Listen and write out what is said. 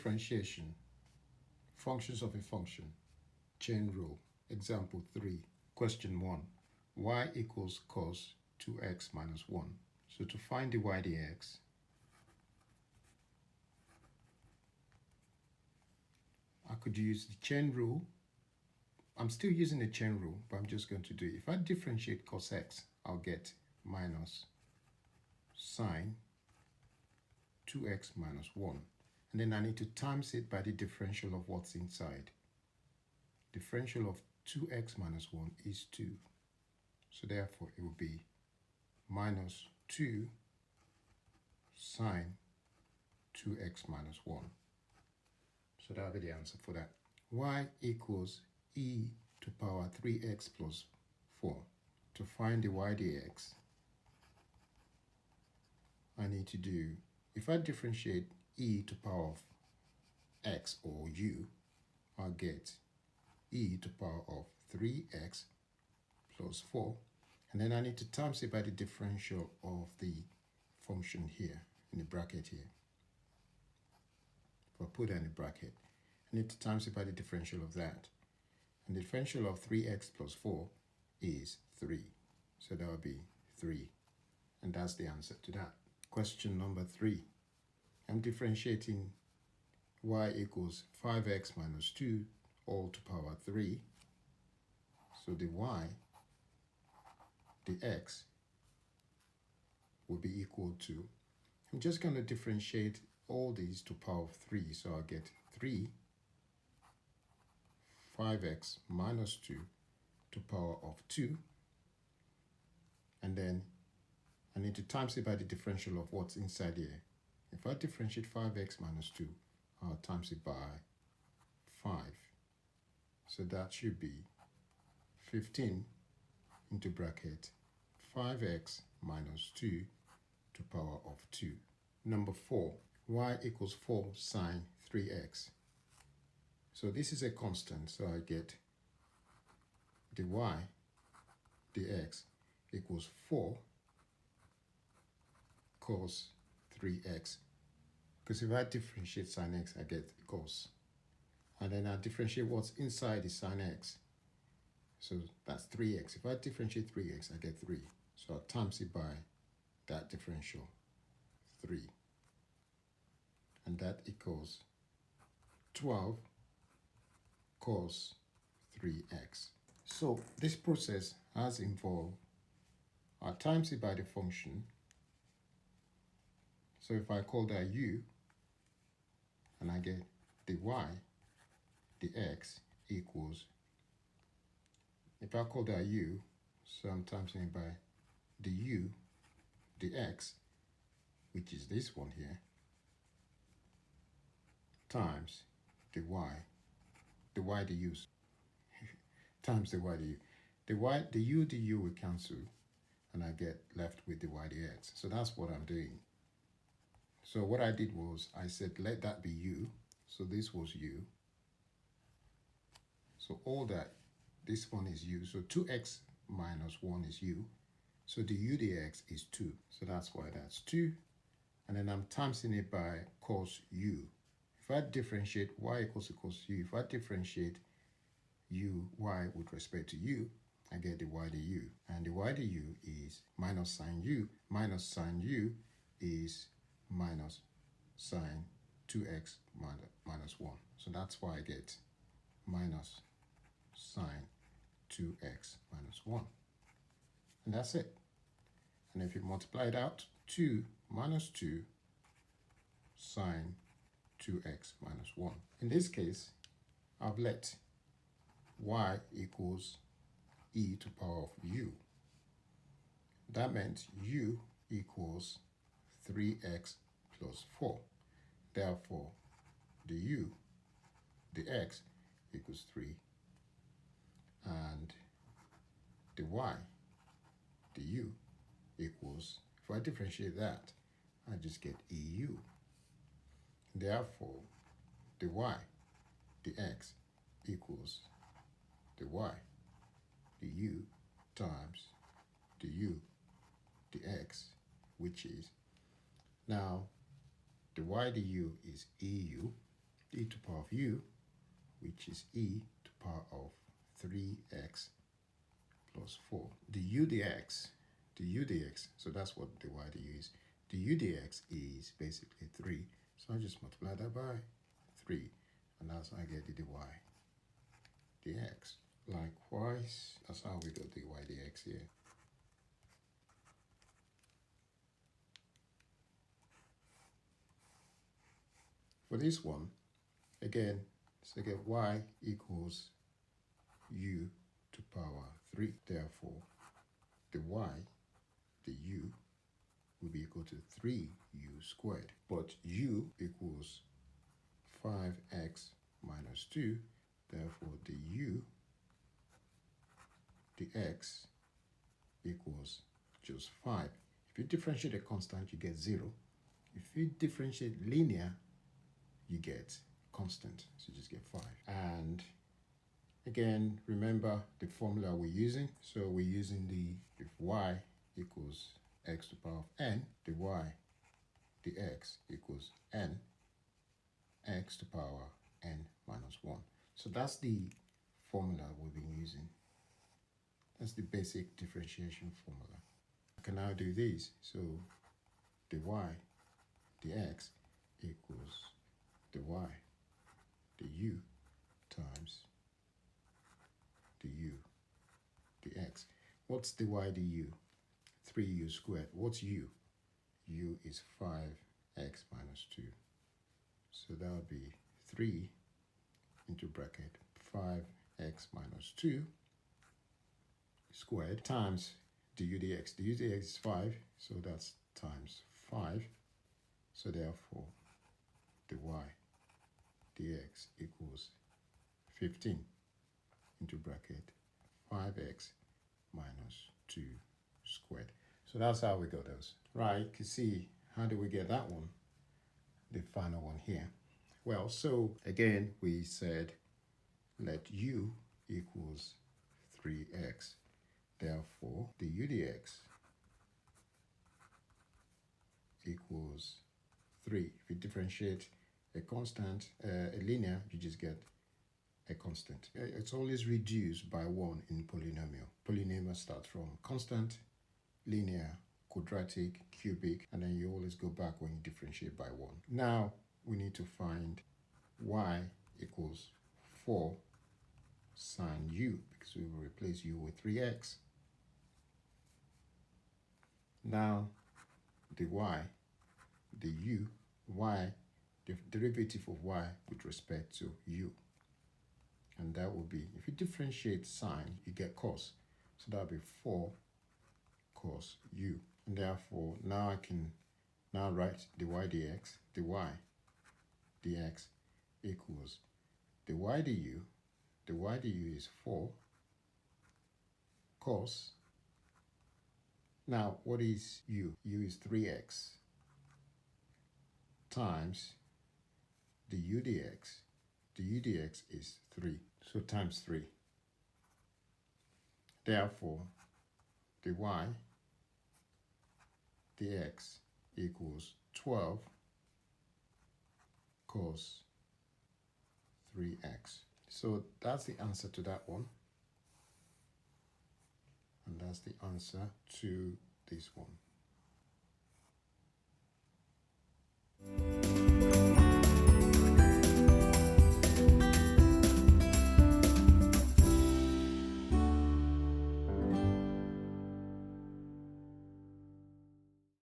Differentiation. Functions of a function. Chain rule. Example 3. Question 1. Y equals cos 2x minus 1. So to find the y dx, I could use the chain rule. I'm still using the chain rule, but I'm just going to do it. If I differentiate cos x, I'll get minus sine 2x minus 1. And then I need to times it by the differential of what's inside. Differential of 2x minus 1 is 2. So therefore, it will be minus 2 sine 2x minus 1. So that will be the answer for that. Y equals e to power 3x plus 4. To find the y dx, I need to do, if I differentiate e to power of x or u, I'll get e to power of 3x plus 4. And then I need to times it by the differential of the function here, in the bracket here. If I put that in the bracket, I need to times it by the differential of that. And the differential of 3x plus 4 is 3. So that will be 3. And that's the answer to that. Question number 3. I'm differentiating y equals 5x minus 2 all to power 3. So the y, the x, will be equal to, I'm just going to differentiate all these to power of 3. So I'll get 3 5x minus 2 to power of 2. And then I need to times it by the differential of what's inside here. If I differentiate 5x minus 2, I'll times it by 5. So that should be 15 into bracket 5x minus 2 to power of 2. Number 4, y equals 4 sine 3x. So this is a constant, so I get the y, the x, equals 4 cos 3x. Because if I differentiate sine x, I get cos. And then I differentiate what's inside the sine x. So that's 3x. If I differentiate 3x, I get 3. So I times it by that differential, 3. And that equals 12 cos 3x. So this process has involved, I times it by the function. So if I call that u, and I get the y, the x equals, if I call that u, so I'm timesing it by the u, the x, which is this one here, times the y, the u, times the y, the u. The u will cancel, and I get left with the y, the x. So that's what I'm doing. So what I did was, I said, let that be u. So this was u. So all that, this one is u. So 2x minus 1 is u. So the u dx is 2. So that's why that's 2. And then I'm timesing it by cos u. If I differentiate y equals to cos u, if I differentiate y with respect to u, I get the y du. And the y du is minus sine u. Minus sine u is minus sine 2x minus 1. So that's why I get minus sine 2x minus 1. And that's it. And if you multiply it out, 2 minus 2 sine 2x minus 1. In this case, I've let y equals e to power of u. That meant u equals 3x plus 4. Therefore, the u, the x, equals 3. And the y, the u, equals, if I differentiate that, I just get eu. Therefore, the y, the x, equals the y, the u, times the u, the x, which is, now the y du is eu, e to the power of u, which is e to the power of 3x plus 4. The u dx, so that's what the y du is. The u dx is basically 3. So I just multiply that by 3. And that's how I get the dy dx. Likewise, that's how we got the y dx here. For this one, again, so get y equals u to power 3. Therefore, the y, the u, will be equal to 3u squared. But u equals 5x minus 2. Therefore, the u, the x, equals just 5. If you differentiate a constant, you get 0. If you differentiate linear, you get constant. So you just get 5. And again, remember the formula we're using. So we're using if y equals x to the power of n, the y, the x equals n, x to the power n minus 1. So that's the formula we've been using. That's the basic differentiation formula. I can now do this. So the y, the x equals the y, the u times the u, the x. What's the y, the u? 3u squared. What's u? U is 5x minus 2. So that would be 3 into bracket 5x minus 2 squared times the u dx. The u dx is 5, so that's times 5. So therefore, the y dx equals 15 into bracket 5x minus 2 squared. So that's how we got those. Right, you can see, how do we get that one? The final one here. Well, so again, we said let u equals 3x. Therefore, the u dx equals 3. If you differentiate a constant, a linear, you just get a constant. It's always reduced by 1 in polynomial. Polynomial starts from constant, linear, quadratic, cubic, and then you always go back when you differentiate by 1. Now we need to find y equals 4 sine u, because we will replace u with 3x. Now the y, the u, y, the derivative of y with respect to u. And that will be, if you differentiate sine, you get cos. So that will be 4 cos u. And therefore, now I can now write the y dx, the y dx equals the y du. The y du is 4 cos. Now, what is u? U is 3x times the u dx. The u dx is 3, so times 3. Therefore, the y dx equals 12 cos 3x. So that's the answer to that one. And that's the answer to this one.